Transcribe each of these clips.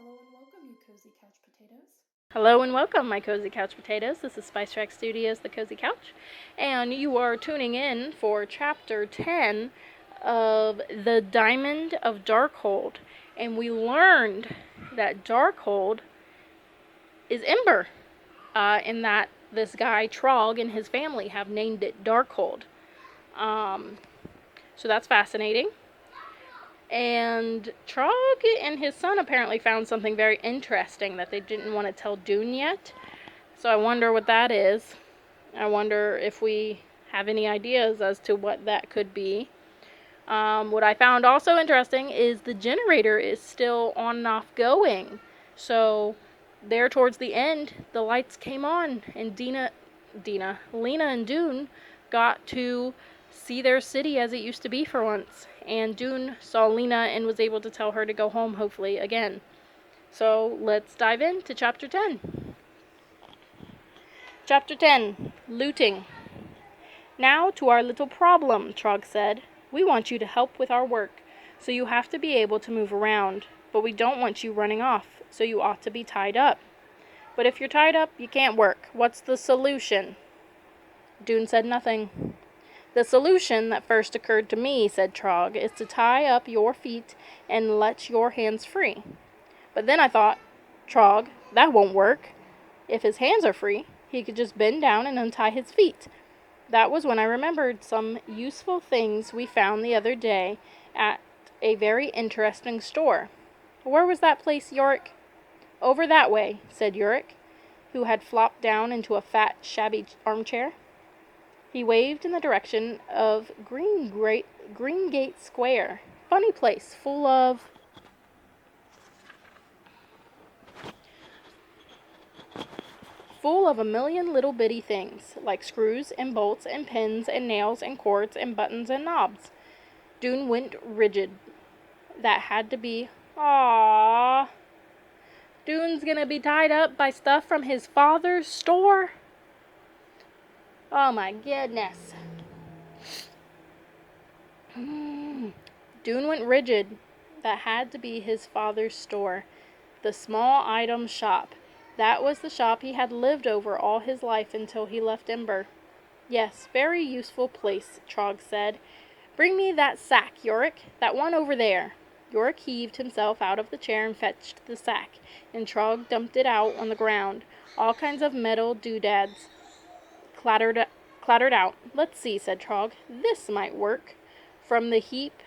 Hello and welcome, you cozy couch potatoes. Hello and welcome, my cozy couch potatoes. This is Spice Track Studios, the Cozy Couch, and you are tuning in for Chapter 10 of The Diamond of Darkhold. And we learned that Darkhold is Ember, and that this guy Trog and his family have named it Darkhold. So that's fascinating. And Trog and his son apparently found something very interesting that they didn't want to tell Doon yet. So I wonder what that is. I wonder if we have any ideas as to what that could be. What I found also interesting is the generator is still on and off going. So there towards the end, the lights came on and Lina and Doon got to see their city as it used to be for once. And Doon saw Lina and was able to tell her to go home, hopefully, again. So let's dive into Chapter 10. Chapter 10, Looting. Now to our little problem, Trog said. We want you to help with our work, so you have to be able to move around. But we don't want you running off, so you ought to be tied up. But if you're tied up, you can't work. What's the solution? Doon said nothing. The solution that first occurred to me, said Trog, is to tie up your feet and let your hands free. But then I thought, Trog, that won't work. If his hands are free, he could just bend down and untie his feet. That was when I remembered some useful things we found the other day at a very interesting store. Where was that place, Yorick? Over that way, said Yorick, who had flopped down into a fat, shabby armchair. He waved in the direction of Greengate Square. Funny place, full of a million little bitty things, like screws and bolts and pins and nails and cords and buttons and knobs. Doon went rigid. That had to be. Aww. Doon's gonna be tied up by stuff from his father's store? Oh my goodness. Doon went rigid. That had to be his father's store. The small item shop. That was the shop he had lived over all his life until he left Ember. Yes, very useful place, Trog said. Bring me that sack, Yorick. That one over there. Yorick heaved himself out of the chair and fetched the sack, and Trog dumped it out on the ground. All kinds of metal doodads clattered out. Let's see, said Trog. This might work. From the heap,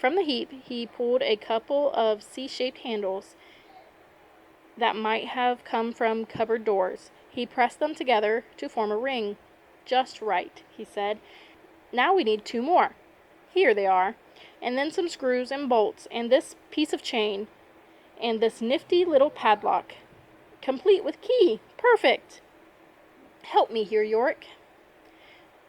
he pulled a couple of C-shaped handles that might have come from cupboard doors. He pressed them together to form a ring. Just right, he said. Now we need two more. Here they are. And then some screws and bolts, and this piece of chain, and this nifty little padlock. Complete with key. Perfect. Help me here, Yorick.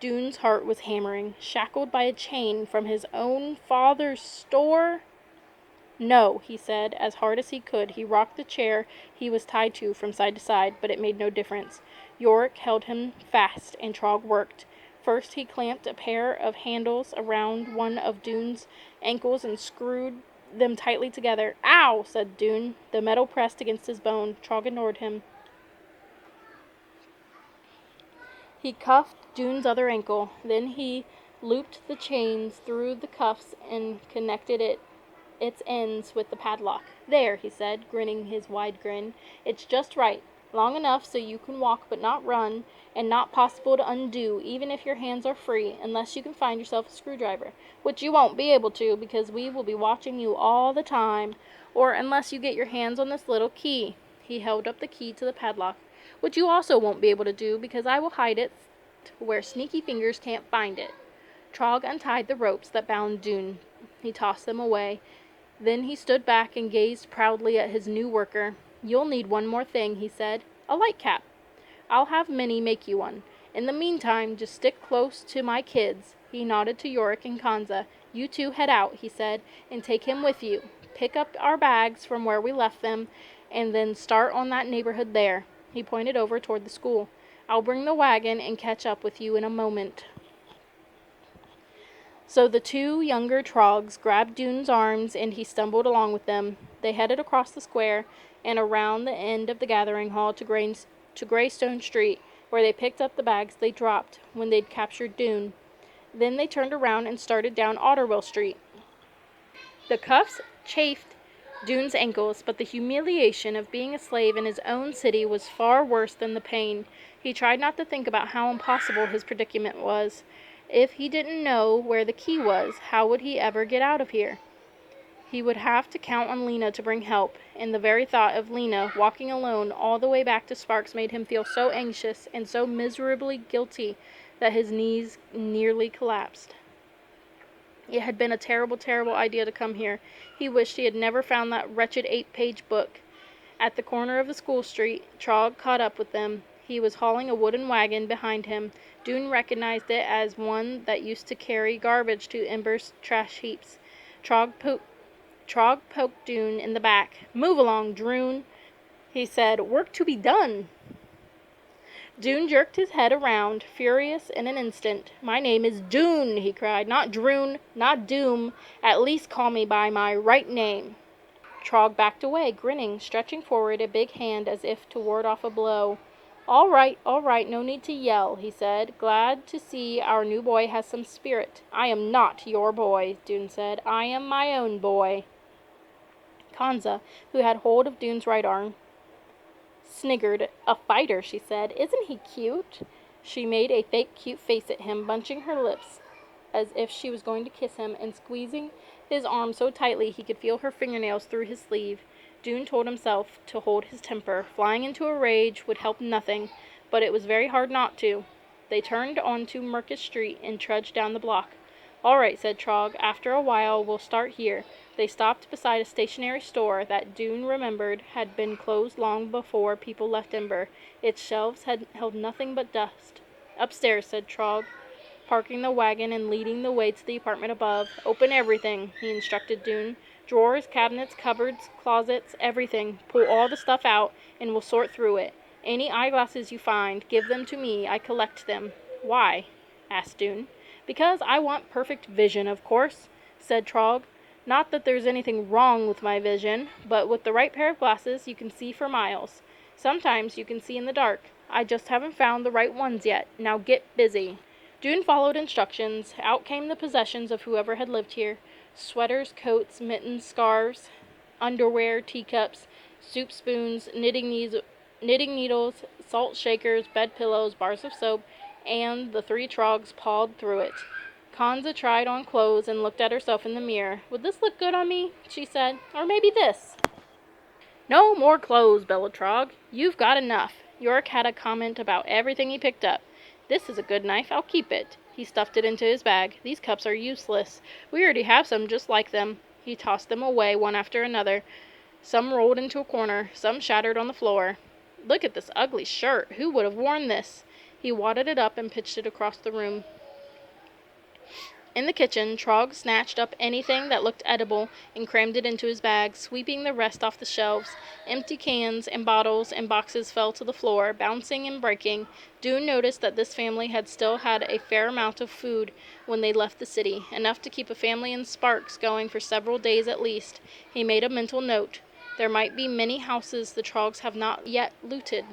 Doon's heart was hammering. Shackled by a chain from his own father's store? No, he said, as hard as he could. He rocked the chair he was tied to from side to side, but it made no difference. Yorick held him fast, and Trog worked. First he clamped a pair of handles around one of Doon's ankles and screwed them tightly together. Ow, said Doon. The metal pressed against his bone. Trog ignored him. He cuffed Doon's other ankle. Then he looped the chains through the cuffs and connected its ends with the padlock. There, he said, grinning his wide grin. It's just right. Long enough so you can walk but not run, and not possible to undo, even if your hands are free, unless you can find yourself a screwdriver, which you won't be able to because we will be watching you all the time, or unless you get your hands on this little key. He held up the key to the padlock, which you also won't be able to do because I will hide it where sneaky fingers can't find it. Trog untied the ropes that bound Doon. He tossed them away. Then he stood back and gazed proudly at his new worker. You'll need one more thing, he said. A light cap. I'll have Minnie make you one. In the meantime, just stick close to my kids. He nodded to Yorick and Kanza. You two head out, he said, and take him with you. Pick up our bags from where we left them, and then start on that neighborhood there. He pointed over toward the school. I'll bring the wagon and catch up with you in a moment. So the two younger Trogs grabbed Doon's arms, and he stumbled along with them. They headed across the square and around the end of the gathering hall to Greystone Street, where they picked up the bags they dropped when they'd captured Doon. Then they turned around and started down Otterwell Street. The cuffs chafed Doon's ankles, but the humiliation of being a slave in his own city was far worse than the pain. He tried not to think about how impossible his predicament was. If he didn't know where the key was, how would he ever get out of here? He would have to count on Lina to bring help, and the very thought of Lina walking alone all the way back to Sparks made him feel so anxious and so miserably guilty that his knees nearly collapsed. It had been a terrible, terrible idea to come here. He wished he had never found that wretched 8-page book. At the corner of the school street, Trog caught up with them. He was hauling a wooden wagon behind him. Doon recognized it as one that used to carry garbage to Ember's trash heaps. Trog poked Doon in the back. "Move along, Droon," he said. "Work to be done." Doon jerked his head around, furious in an instant. "My name is Doon," he cried. "Not Droon, not Doom. At least call me by my right name." Trog backed away, grinning, stretching forward a big hand as if to ward off a blow. All right, no need to yell," he said. "Glad to see our new boy has some spirit." "I am not your boy," Doon said. "I am my own boy." Kanza, who had hold of Doon's right arm, sniggered. "A fighter," she said. "Isn't he cute?" She made a fake cute face at him, bunching her lips as if she was going to kiss him, and squeezing his arm so tightly he could feel her fingernails through his sleeve. Doon told himself to hold his temper. Flying into a rage would help nothing, but it was very hard not to. They turned onto Market Street and trudged down the block. "All right," said Trog. "After a while we'll start here." They stopped beside a stationery store that Doon remembered had been closed long before people left Ember. Its shelves had held nothing but dust. "Upstairs," said Trog, parking the wagon and leading the way to the apartment above. "Open everything," he instructed Doon. "Drawers, cabinets, cupboards, closets, everything. Pull all the stuff out, and we'll sort through it. Any eyeglasses you find, give them to me. I collect them." "Why?" asked Doon. "Because I want perfect vision, of course," said Trog. "Not that there's anything wrong with my vision, but with the right pair of glasses you can see for miles. Sometimes you can see in the dark. I just haven't found the right ones yet. Now get busy." Doon followed instructions. Out came the possessions of whoever had lived here. Sweaters, coats, mittens, scarves, underwear, teacups, soup spoons, knitting needles, salt shakers, bed pillows, bars of soap, and the three Trogs pawed through it. Kanza tried on clothes and looked at herself in the mirror. "Would this look good on me?" she said. "Or maybe this." "No more clothes," bellowed Trog. "You've got enough." Yorick had a comment about everything he picked up. "This is a good knife. I'll keep it." He stuffed it into his bag. "These cups are useless. We already have some just like them." He tossed them away one after another. Some rolled into a corner. Some shattered on the floor. "Look at this ugly shirt. Who would have worn this?" He wadded it up and pitched it across the room. In the kitchen, Trog snatched up anything that looked edible and crammed it into his bag, sweeping the rest off the shelves. Empty cans and bottles and boxes fell to the floor, bouncing and breaking. Doon noticed that this family had still had a fair amount of food when they left the city, enough to keep a family in Sparks going for several days at least. He made a mental note. There might be many houses the Trogs have not yet looted.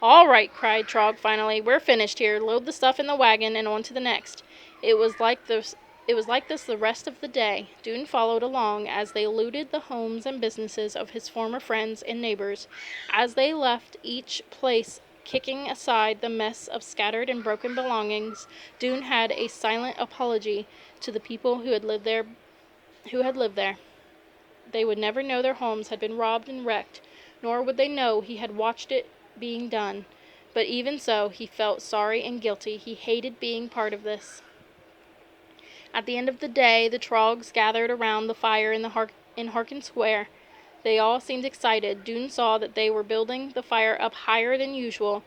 "All right," cried Trog finally. "We're finished here. Load the stuff in the wagon and on to the next." It was like this the rest of the day. Doon followed along as they looted the homes and businesses of his former friends and neighbors. As they left each place, kicking aside the mess of scattered and broken belongings, Doon had a silent apology to the people who had lived there. They would never know their homes had been robbed and wrecked, nor would they know he had watched it being done. But even so, he felt sorry and guilty. He hated being part of this. At the end of the day, the Trogs gathered around the fire in Harkin Square. They all seemed excited. Doon saw that they were building the fire up higher than usual,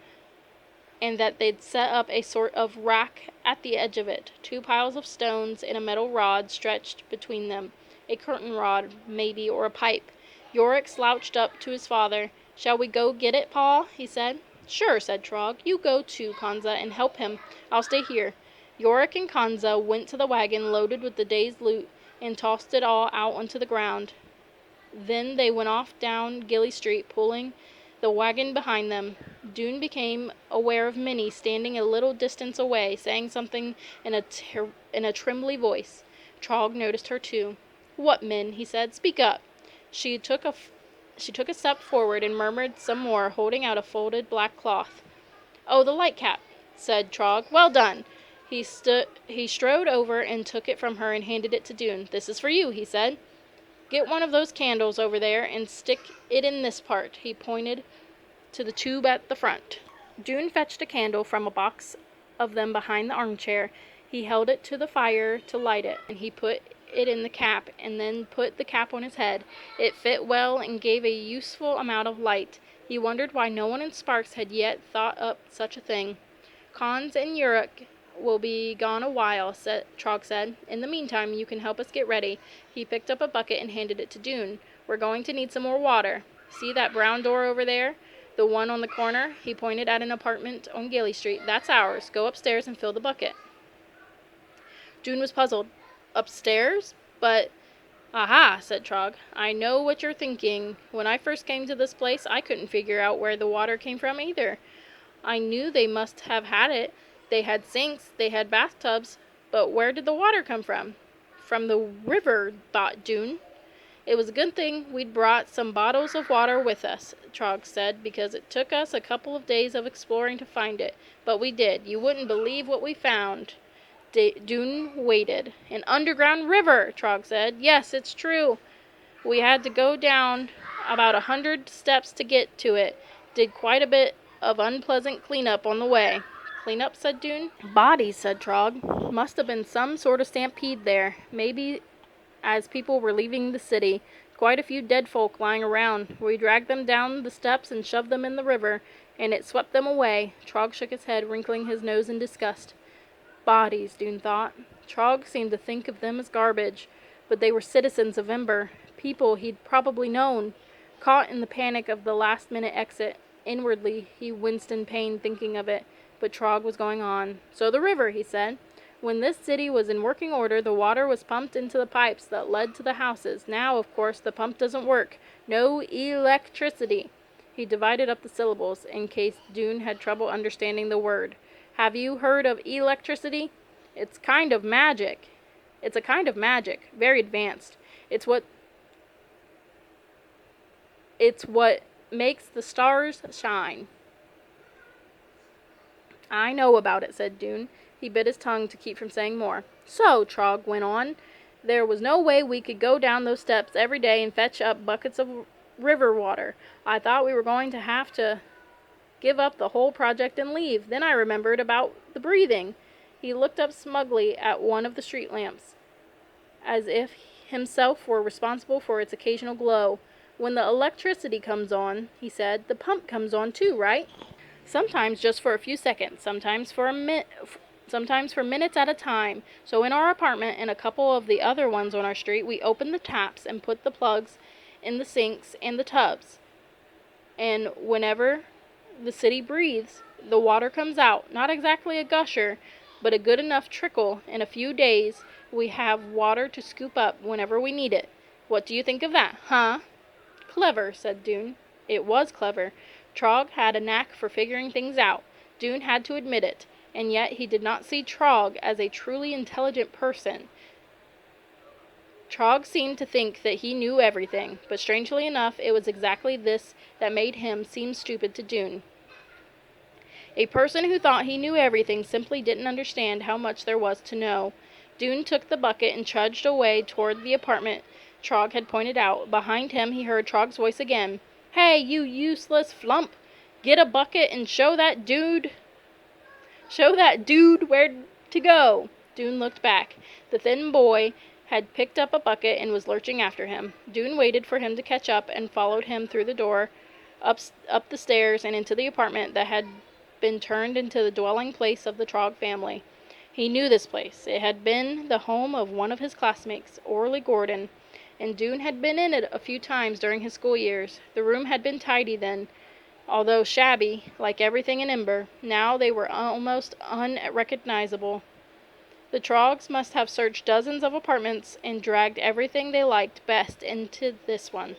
and that they'd set up a sort of rack at the edge of it. 2 piles of stones and a metal rod stretched between them. A curtain rod, maybe, or a pipe. Yorick slouched up to his father. "Shall we go get it, Pa?" he said. "Sure," said Trog. "You go too, Kanza, and help him. I'll stay here." Yorick and Kanza went to the wagon loaded with the day's loot and tossed it all out onto the ground. Then they went off down Gilly Street, pulling the wagon behind them. Doon became aware of Minnie standing a little distance away, saying something in a trembly voice. Trog noticed her too. "What, Min?" he said. "Speak up." She took a step forward and murmured some more, holding out a folded black cloth. "Oh, the light cap," said Trog. "Well done." He strode over and took it from her and handed it to Doon. "This is for you," he said. "Get one of those candles over there and stick it in this part." He pointed to the tube at the front. Doon fetched a candle from a box of them behind the armchair. He held it to the fire to light it, and he put it in the cap, and then put the cap on his head. It fit well and gave a useful amount of light. He wondered why no one in Sparks had yet thought up such a thing. "Cons and Uruk will be gone a while," Trog said. "In the meantime, you can help us get ready." He picked up a bucket and handed it to Doon. "We're going to need some more water. See that brown door over there? The one on the corner?" He pointed at an apartment on Gilly Street. "That's ours. Go upstairs and fill the bucket." Doon was puzzled. "Upstairs? But—" "Aha," said Trog. "I know what you're thinking. When I first came to this place, I couldn't figure out where the water came from either. I knew they must have had it. They had sinks, they had bathtubs, but where did the water come from?" "From the river," thought Doon. "It was a good thing we'd brought some bottles of water with us," Trog said, "because it took us a couple of days of exploring to find it. But we did. You wouldn't believe what we found." Doon waited. "An underground river," Trog said. "Yes, it's true. We had to go down about 100 steps to get to it. Did quite a bit of unpleasant cleanup on the way." "Cleanup?" said Doon. "Bodies," said Trog. "Must have been some sort of stampede there. Maybe as people were leaving the city. Quite a few dead folk lying around. We dragged them down the steps and shoved them in the river, and it swept them away." Trog shook his head, wrinkling his nose in disgust. Bodies, Doon thought. Trog seemed to think of them as garbage, but they were citizens of Ember, people he'd probably known. Caught in the panic of the last-minute exit, inwardly he winced in pain thinking of it, but Trog was going on. "So the river," he said. "When this city was in working order, the water was pumped into the pipes that led to the houses. Now, of course, the pump doesn't work. No electricity." He divided up the syllables, in case Doon had trouble understanding the word. "Have you heard of electricity? It's a kind of magic. Very advanced. It's what makes the stars shine." "I know about it," said Doon. He bit his tongue to keep from saying more. "So," Trog went on, "there was no way we could go down those steps every day and fetch up buckets of river water. I thought we were going to have to give up the whole project and leave. Then I remembered about the breathing." He looked up smugly at one of the street lamps, as if himself were responsible for its occasional glow. "When the electricity comes on," he said, "the pump comes on too, right? Sometimes just for a few seconds, sometimes for minutes at a time. So in our apartment and a couple of the other ones on our street, we open the taps and put the plugs in the sinks and the tubs. And whenever the city breathes, the water comes out. Not exactly a gusher, but a good enough trickle. In a few days, we have water to scoop up whenever we need it. What do you think of that, huh?" "Clever," said Doon. It was clever. Trog had a knack for figuring things out. Doon had to admit it, and yet he did not see Trog as a truly intelligent person. Trog seemed to think that he knew everything, but strangely enough, it was exactly this that made him seem stupid to Doon. A person who thought he knew everything simply didn't understand how much there was to know. Doon took the bucket and trudged away toward the apartment Trog had pointed out. Behind him he heard Trog's voice again. "Hey, you useless flump! Get a bucket and show that dude where to go." Doon looked back. The thin boy had picked up a bucket and was lurching after him. Doon waited for him to catch up and followed him through the door, up the stairs and into the apartment that had been turned into the dwelling place of the Trog family. He knew this place. It had been the home of one of his classmates, Orley Gordon, and Doon had been in it a few times during his school years. The room had been tidy then, although shabby, like everything in Ember. Now they were almost unrecognizable. The Trogs must have searched dozens of apartments and dragged everything they liked best into this one.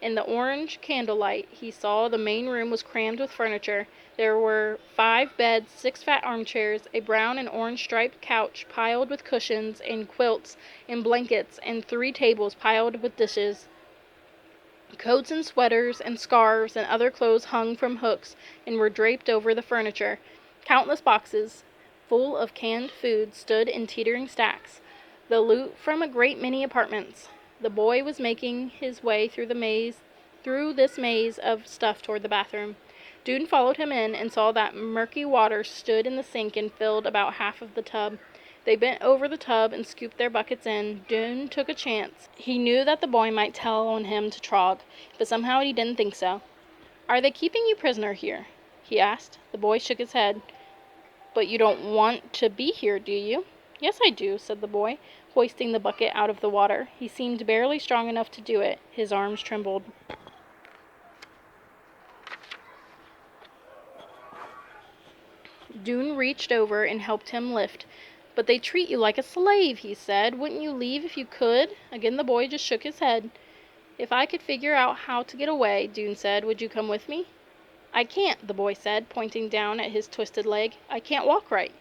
In the orange candlelight, he saw the main room was crammed with furniture. There were 5 beds, 6 fat armchairs, a brown and orange striped couch piled with cushions and quilts and blankets, and 3 tables piled with dishes. Coats and sweaters and scarves and other clothes hung from hooks and were draped over the furniture. Countless boxes full of canned food stood in teetering stacks, the loot from a great many apartments. The boy was making his way through this maze of stuff toward the bathroom. Doon followed him in and saw that murky water stood in the sink and filled about half of the tub. They bent over the tub and scooped their buckets in. Doon took a chance. He knew that the boy might tell on him to Trog, but somehow he didn't think so. "Are they keeping you prisoner here?" he asked. The boy shook his head. "But you don't want to be here, do you?" "Yes, I do," said the boy, hoisting the bucket out of the water. He seemed barely strong enough to do it. His arms trembled. Doon reached over and helped him lift. "But they treat you like a slave," he said. "Wouldn't you leave if you could?" Again the boy just shook his head. "If I could figure out how to get away," Doon said, "would you come with me?" "I can't," the boy said, pointing down at his twisted leg. "I can't walk right."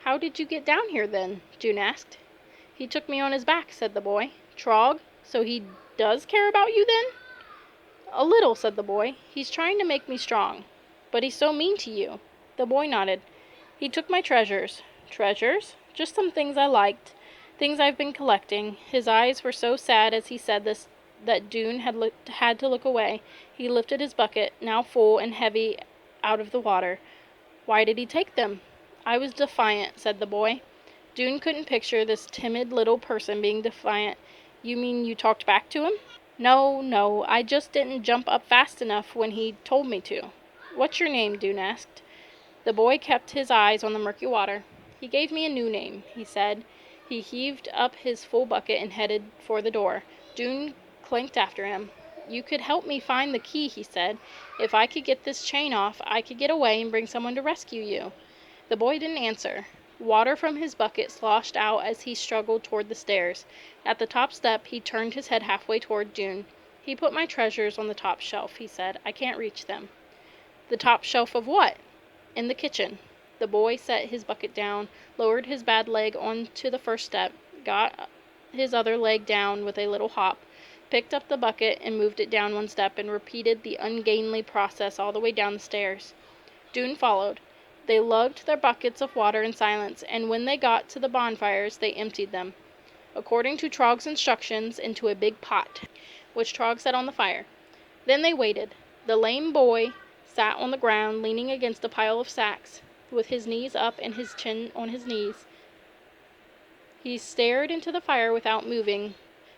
"How did you get down here, then?" Doon asked. "He took me on his back," said the boy. "Trog, so he does care about you, then?" "A little," said the boy. "He's trying to make me strong." "But he's so mean to you." The boy nodded. "He took my treasures." "Treasures?" "Just some things I liked. Things I've been collecting." His eyes were so sad as he said this that Doon had to look away. He lifted his bucket, now full and heavy, out of the water. "Why did he take them?" "I was defiant," said the boy. Doon couldn't picture this timid little person being defiant. "You mean you talked back to him?" No, I just didn't jump up fast enough when he told me to." "What's your name?" Doon asked. The boy kept his eyes on the murky water. "He gave me a new name," he said. He heaved up his full bucket and headed for the door. Doon clinked after him. "You could help me find the key," he said. "If I could get this chain off, I could get away and bring someone to rescue you." The boy didn't answer. Water from his bucket sloshed out as he struggled toward the stairs. At the top step, he turned his head halfway toward Doon. "He put my treasures on the top shelf," he said. "I can't reach them." "The top shelf of what?" "In the kitchen." The boy set his bucket down, lowered his bad leg onto the first step, got his other leg down with a little hop, picked up the bucket and moved it down 1 step, and repeated the ungainly process all the way down the stairs. Doon followed. They lugged their buckets of water in silence, and when they got to the bonfires, they emptied them, according to Trog's instructions, into a big pot, which Trog set on the fire. Then they waited. The lame boy sat on the ground, leaning against a pile of sacks, with his knees up and his chin on his knees. He stared into the fire without moving.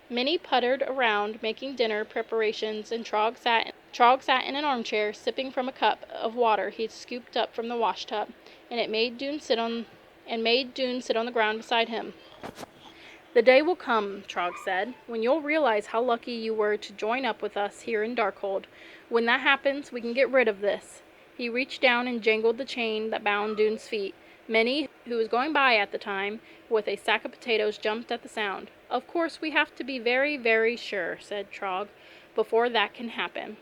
Minnie puttered around, making dinner preparations, and Trog sat in an armchair, sipping from a cup of water he'd scooped up from the washtub, and made Doon sit on the ground beside him. "The day will come," Trog said, "when you'll realize how lucky you were to join up with us here in Darkhold. When that happens, we can get rid of this." He reached down and jangled the chain that bound Doon's feet. Minnie, who was going by at the time, with a sack of potatoes, jumped at the sound. "Of course we have to be very, very sure," said Trog, "before that can happen."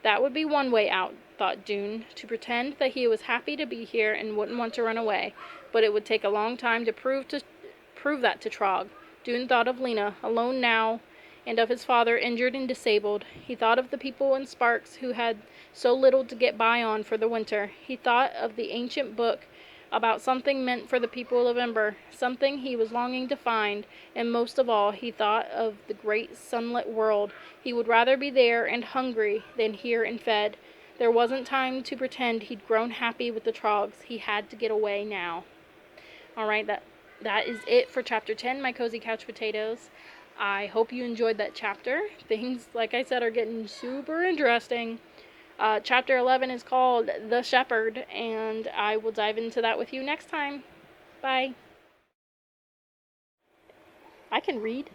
That would be one way out, thought Doon, to pretend that he was happy to be here and wouldn't want to run away, but it would take a long time to prove that to Trog. Doon thought of Lina, alone now, and of his father, injured and disabled. He thought of the people in Sparks who had so little to get by on for the winter. He thought of the ancient book about something meant for the people of Ember, something he was longing to find, and most of all, he thought of the great sunlit world. He would rather be there and hungry than here and fed. There wasn't time to pretend he'd grown happy with the Trogs. He had to get away now. All right, that is it for Chapter 10, My Cozy Couch Potatoes. I hope you enjoyed that chapter. Things, like I said, are getting super interesting. Chapter 11 is called The Shepherd, and I will dive into that with you next time. Bye. I can read.